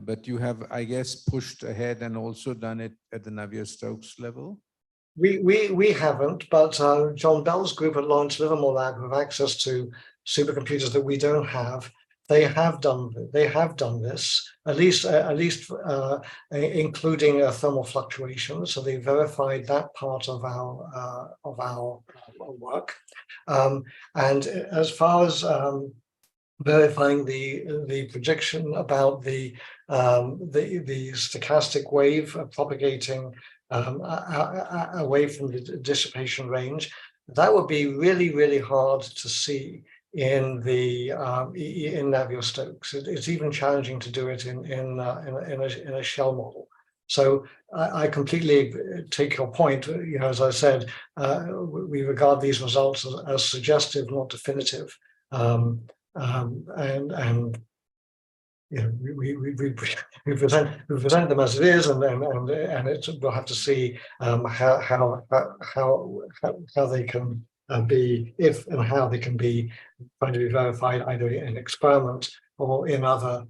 but you have, I guess, pushed ahead and also done it at the Navier-Stokes level? We haven't, but John Bell's group at Lawrence Livermore Lab have access to supercomputers that we don't have. They have done this, at least including thermal fluctuations. So they verified that part of our work. And as far as verifying the prediction about the stochastic wave propagating away from the dissipation range, that would be really, really hard to see in Navier-Stokes. It's even challenging to do it in a shell model. So I completely take your point. As I said, we regard these results as suggestive, not definitive, and we present them as it is, and we'll have to see how they can be, if and how they can be trying to be verified either in experiment or in other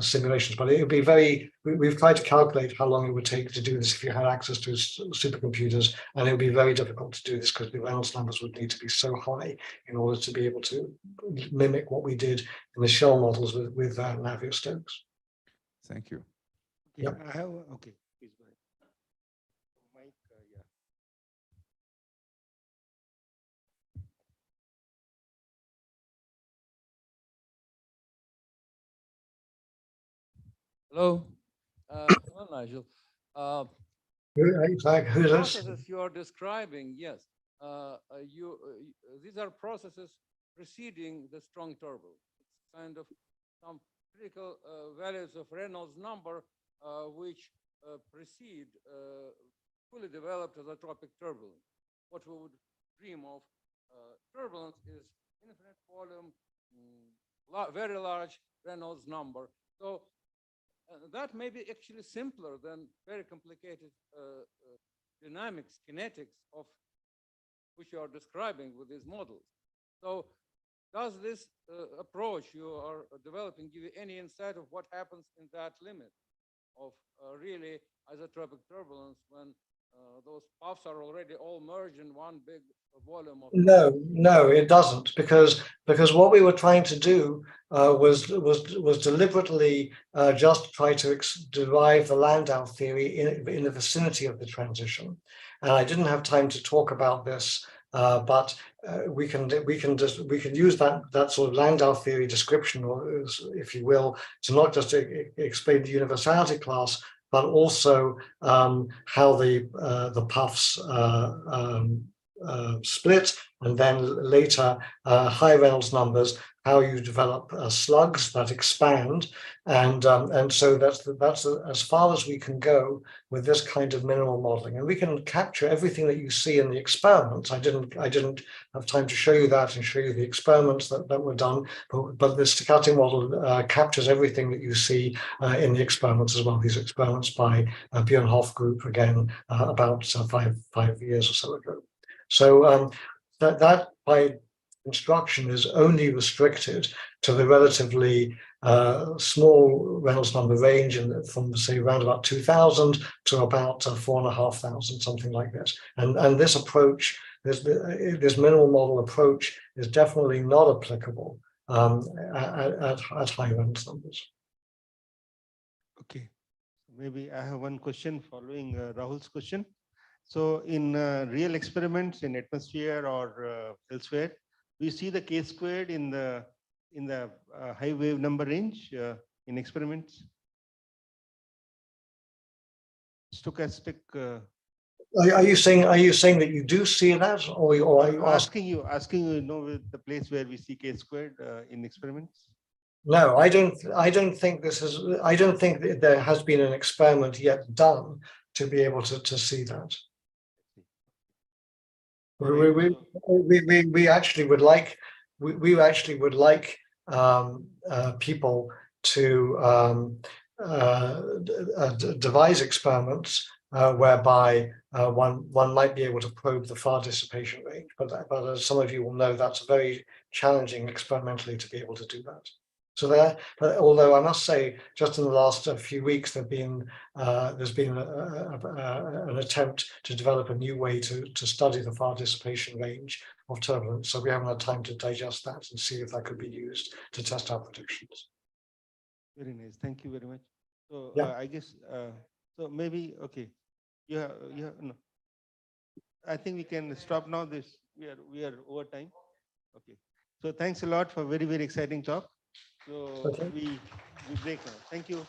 simulations, but it would be very, we've tried to calculate how long it would take to do this if you had access to supercomputers, and it would be very difficult to do this because the Reynolds numbers would need to be so high in order to be able to mimic what we did in the shell models with Navier-Stokes. Thank you. Okay, Yep. I have, okay, please go ahead. Mike, yeah. Hello. Hello, Nigel. Who's this? Processes you are describing, yes. These are processes preceding the strong turbulence. It's kind of some critical values of Reynolds number which precede fully developed isotropic turbulence. What we would dream of turbulence is infinite volume, very large Reynolds number. So that may be actually simpler than very complicated dynamics, kinetics of which you are describing with these models. So does this approach you are developing give you any insight of what happens in that limit of really isotropic turbulence when those puffs are already all merged in one big volume of? No, it doesn't, because what we were trying to do was deliberately just try to derive the Landau theory in the vicinity of the transition, and I didn't have time to talk about this, but we can use that sort of Landau theory description, or if you will, to not just explain the universality class, but also how the puffs split, and then later high Reynolds numbers, how you develop slugs that expand, and so that's as far as we can go with this kind of minimal modeling, and we can capture everything that you see in the experiments. I didn't have time to show you that and show you the experiments that were done, but the stochastic model captures everything that you see in the experiments as well. These experiments by Björn Hoff group, again, about 5 years or so ago. So that by construction is only restricted to the relatively small Reynolds number range, from say around about 2000 to about 4,500, something like this. And this approach, this minimal model approach, is definitely not applicable at high Reynolds numbers. Okay, maybe I have one question following Rahul's question. So in real experiments in atmosphere or elsewhere, we see the k squared in the high wave number range in experiments. Stochastic. Are you saying that you do see that, or are you asking you with the place where we see k squared in experiments? No, I don't think that there has been an experiment yet done to be able to see that. We actually would like people to devise experiments whereby one might be able to probe the far dissipation range, but as some of you will know, that's very challenging experimentally to be able to do that. So although I must say, just in the last few weeks, there's been an attempt to develop a new way to study the far dissipation range of turbulence. So we haven't had time to digest that and see if that could be used to test our predictions. Very nice. Thank you very much. So yeah. I guess so maybe okay. Yeah. No. I think we can stop now. We are over time. Okay. So thanks a lot for very exciting talk. So okay. we break now. Thank you.